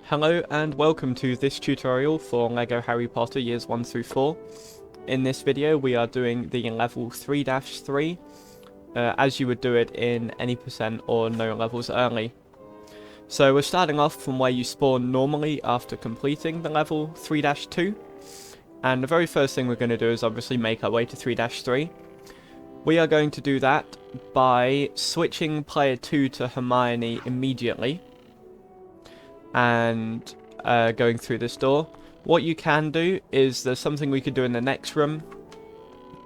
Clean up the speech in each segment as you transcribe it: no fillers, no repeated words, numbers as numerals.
Hello and welcome to this tutorial for LEGO Harry Potter Years 1 through 4. In this video we are doing the level 3-3, as you would do it in any percent or no levels early. So we're starting off from where you spawn normally after completing the level 3-2. And the very first thing we're going to do is obviously make our way to 3-3. We are going to do that by switching player 2 to Hermione immediately. And going through this door. What you can do is there's something we could do in the next room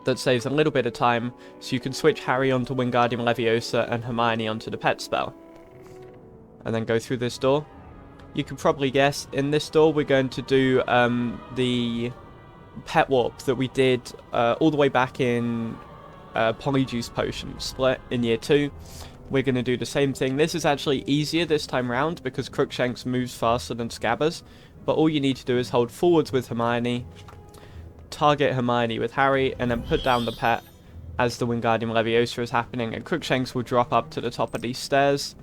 that saves a little bit of time, so you can switch Harry onto Wingardium Leviosa and Hermione onto the pet spell. And then go through this door. You can probably guess, in this door we're going to do the pet warp that we did all the way back in Polyjuice Potion Split in Year 2. We're going to do the same thing. This is actually easier this time round because Crookshanks moves faster than Scabbers. But all you need to do is hold forwards with Hermione, target Hermione with Harry, and then put down the pet as the Wingardium Leviosa is happening. And Crookshanks will drop up to the top of these stairs.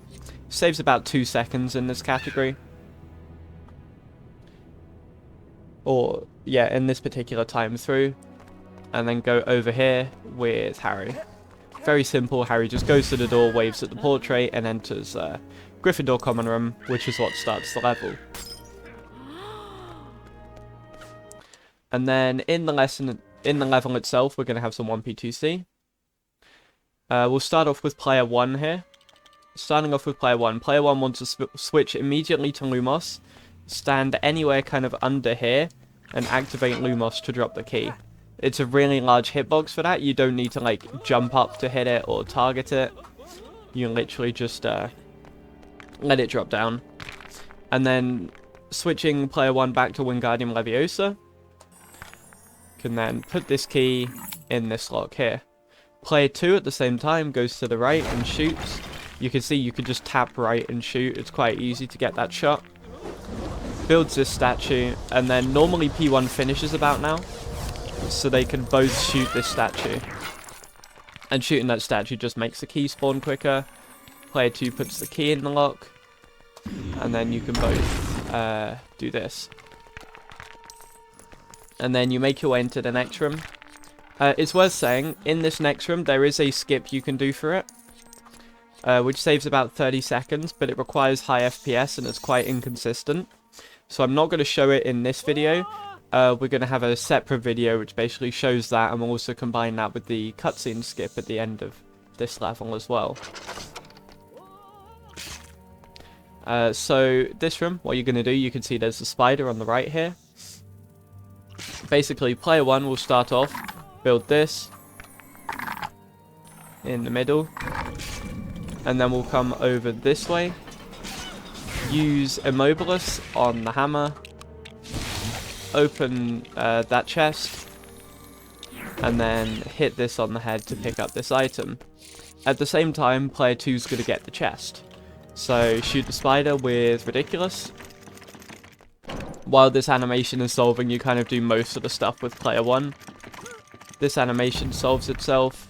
Saves about 2 seconds in this category. Or, yeah, in this particular time through. And then go over here with Harry. Very simple. Harry just goes to the door, waves at the portrait, and enters Gryffindor Common Room, which is what starts the level. And then in the level itself, we're going to have some 1P2C. We'll start off with player 1 here. Starting off with player 1. Player 1 wants to switch immediately to Lumos, stand anywhere kind of under here, and activate Lumos to drop the key. It's a really large hitbox for that. You don't need to like jump up to hit it or target it. You literally just let it drop down. And then switching player 1 back to Wingardium Leviosa. Can then put this key in this lock here. Player 2 at the same time goes to the right and shoots. You can see you could just tap right and shoot. It's quite easy to get that shot. Builds this statue, and then normally P1 finishes about now. So they can both shoot this statue. And shooting that statue just makes the key spawn quicker. Player 2 puts the key in the lock. And then you can both do this. And then you make your way into the next room. It's worth saying, in this next room there is a skip you can do for it. Which saves about 30 seconds, but it requires high FPS and it's quite inconsistent. So I'm not going to show it in this video. We're going to have a separate video which basically shows that, and we'll also combine that with the cutscene skip at the end of this level as well. So this room, what you're going to do, you can see there's a spider on the right here. Basically, player 1 will start off, build this in the middle, and then we'll come over this way, use Immobilis on the hammer, open that chest, and then hit this on the head to pick up this item. At the same time, player 2 is going to get the chest. So shoot the spider with Ridiculous. While this animation is solving, you kind of do most of the stuff with player 1. This animation solves itself.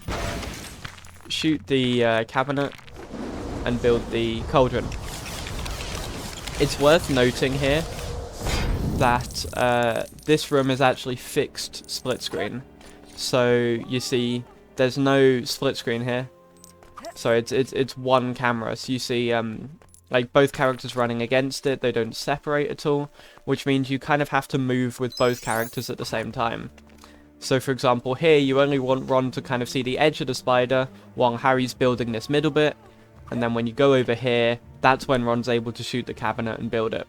Shoot the cabinet and build the cauldron. It's worth noting here that this room is actually fixed split screen. So you see there's no split screen here. So it's one camera. So you see like both characters running against it. They don't separate at all, which means you kind of have to move with both characters at the same time. So for example here you only want Ron to kind of see the edge of the spider while Harry's building this middle bit. And then when you go over here, that's when Ron's able to shoot the cabinet and build it.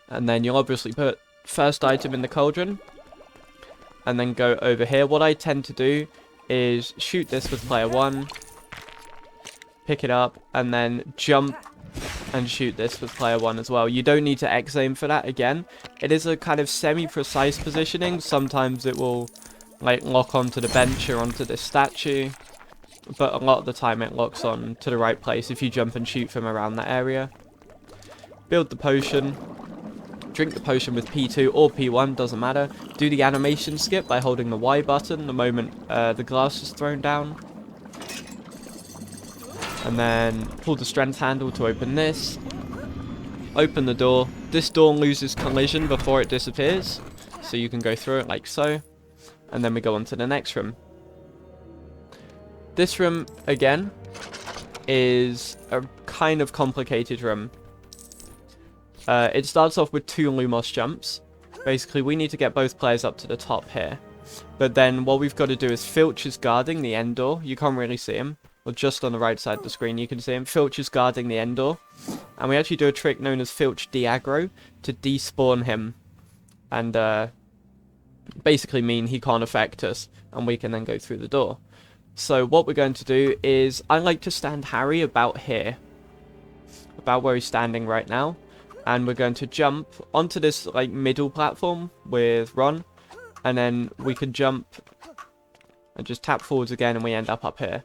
And then you'll obviously put first item in the cauldron. And then go over here. What I tend to do is shoot this with player 1. Pick it up. And then jump and shoot this with player 1 as well. You don't need to X-aim for that again. It is a kind of semi-precise positioning. Sometimes it will like lock onto the bench or onto this statue. But a lot of the time it locks on to the right place if you jump and shoot from around that area. Build the potion. Drink the potion with P2 or P1, doesn't matter. Do the animation skip by holding the Y button the moment the glass is thrown down. And then pull the strength handle to open this. open the door. This door loses collision before it disappears, so you can go through it like so. And then we go on to the next room. This room, again, is a kind of complicated room. It starts off with 2 Lumos jumps. Basically, we need to get both players up to the top here. But then what we've got to do is Filch is guarding the end door. You can't really see him. Or just on the right side of the screen you can see him. Filch is guarding the end door. And we actually do a trick known as Filch de-aggro to despawn him. And basically mean he can't affect us. And we can then go through the door. So what we're going to do is, I like to stand Harry about here. About where he's standing right now. And we're going to jump onto this like middle platform with Ron. And then we can jump and just tap forwards again and we end up here.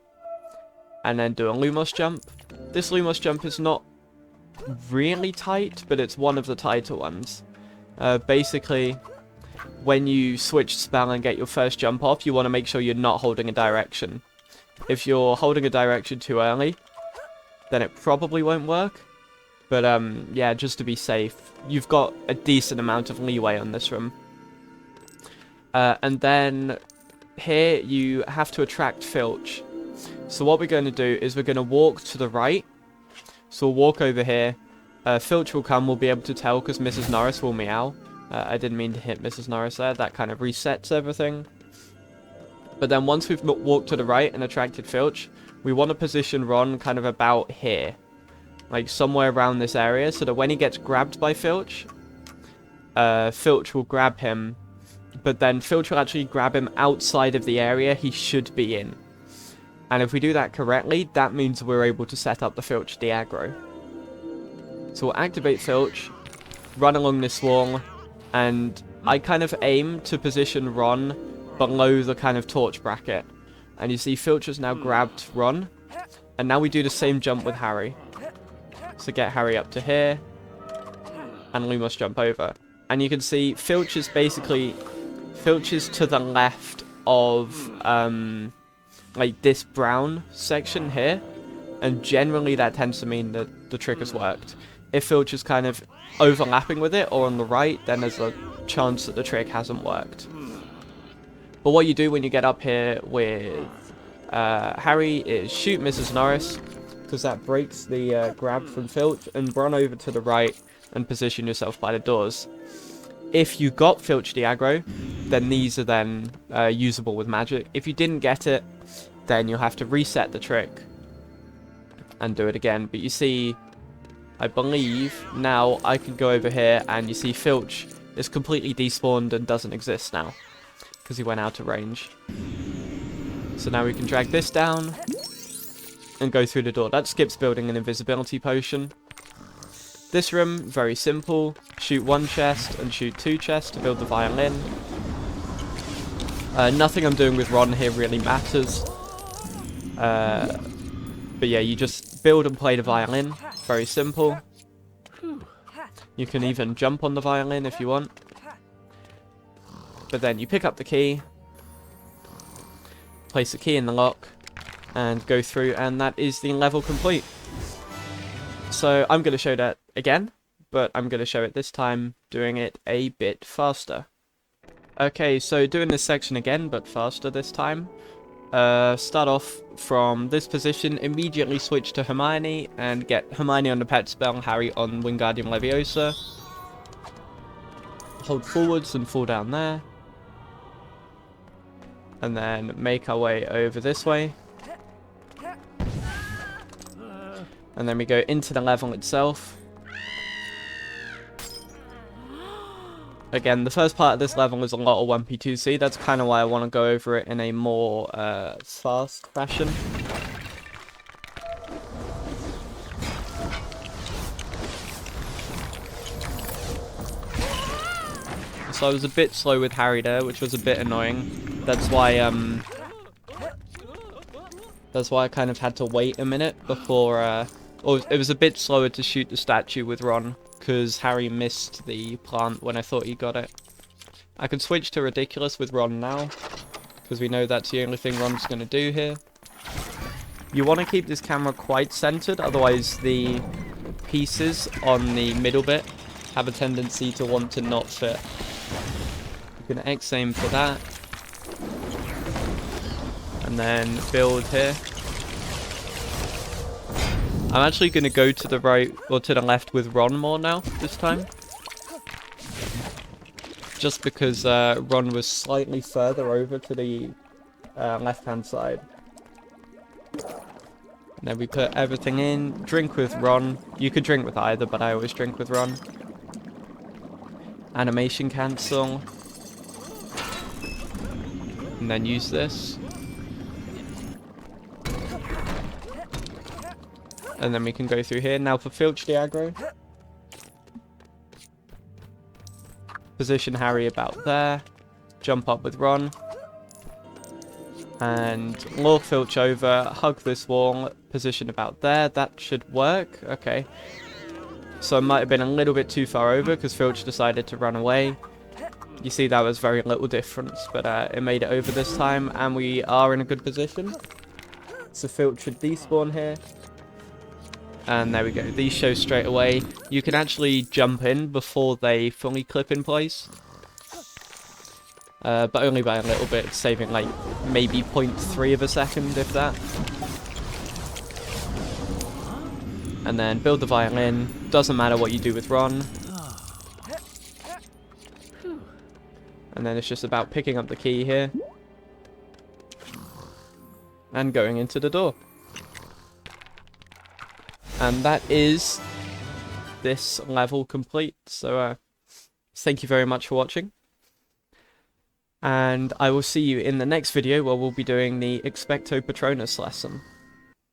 And then do a Lumos jump. This Lumos jump is not really tight, but it's one of the tighter ones. Basically, when you switch spell and get your first jump off, you want to make sure you're not holding a direction. If you're holding a direction too early, then it probably won't work. But yeah, just to be safe, you've got a decent amount of leeway on this room. And then here you have to attract Filch. So what we're going to do is we're going to walk to the right. So we'll walk over here. Filch will come, we'll be able to tell because Mrs. Norris will meow. I didn't mean to hit Mrs. Norris there, that kind of resets everything. But then once we've walked to the right and attracted Filch, we want to position Ron kind of about here. Like somewhere around this area, so that when he gets grabbed by Filch, Filch will grab him. But then Filch will actually grab him outside of the area he should be in. And if we do that correctly, that means we're able to set up the Filch de-aggro. So we'll activate Filch, run along this wall, and I kind of aim to position Ron below the kind of torch bracket. And you see Filch has now grabbed Ron, and now we do the same jump with Harry. So get Harry up to here, and Lumos jump over. And you can see Filch is basically... Filch is to the left of, like, this brown section here. And generally that tends to mean that the trick has worked. If Filch is kind of overlapping with it, or on the right, then there's a chance that the trick hasn't worked. But what you do when you get up here with Harry is shoot Mrs. Norris, because that breaks the grab from Filch, and run over to the right and position yourself by the doors. If you got Filch de-aggro, then these are then usable with magic. If you didn't get it, then you'll have to reset the trick and do it again. But you see, I believe now I can go over here and you see Filch is completely despawned and doesn't exist now because he went out of range. So now we can drag this down and go through the door. That skips building an invisibility potion. This room, very simple. Shoot 1 chest and shoot 2 chests to build the violin. Nothing I'm doing with Ron here really matters. But yeah, you just build and play the violin. Very simple. You can even jump on the violin if you want. But then you pick up the key, place the key in the lock, and go through, and that is the level complete. So I'm going to show that again, but I'm going to show it this time doing it a bit faster. Okay, so doing this section again, but faster this time. Start off from this position, immediately switch to Hermione, and get Hermione on the pet spell, Harry on Wingardium Leviosa. Hold forwards and fall down there. And then make our way over this way. And then we go into the level itself. Again, the first part of this level is a lot of 1P2C. That's kind of why I want to go over it in a more fast fashion. So I was a bit slow with Harry there, which was a bit annoying. That's why I kind of had to wait a minute before, or it was a bit slower to shoot the statue with Ron, because Harry missed the plant when I thought he got it. I can switch to Ridiculous with Ron now, because we know that's the only thing Ron's going to do here. You want to keep this camera quite centered, otherwise the pieces on the middle bit have a tendency to want to not fit. You can X aim for that. And then build here. I'm actually going to go to the right or to the left with Ron more now this time. Just because Ron was slightly further over to the left-hand side. And then we put everything in. Drink with Ron. You could drink with either, but I always drink with Ron. Animation cancel. And then use this. And then we can go through here. Now for Filch the aggro. Position Harry about there. Jump up with Ron. And lure Filch over. Hug this wall. Position about there. That should work. Okay. So I might have been a little bit too far over because Filch decided to run away. You see that was very little difference, but it made it over this time. And we are in a good position. So Filch should despawn here. And there we go. These show straight away. You can actually jump in before they fully clip in place. But only by a little bit, saving like maybe 0.3 of a second, if that. And then build the violin. Doesn't matter what you do with Ron. And then it's just about picking up the key here. And going into the door. And that is this level complete. So thank you very much for watching. And I will see you in the next video where we'll be doing the Expecto Patronus lesson.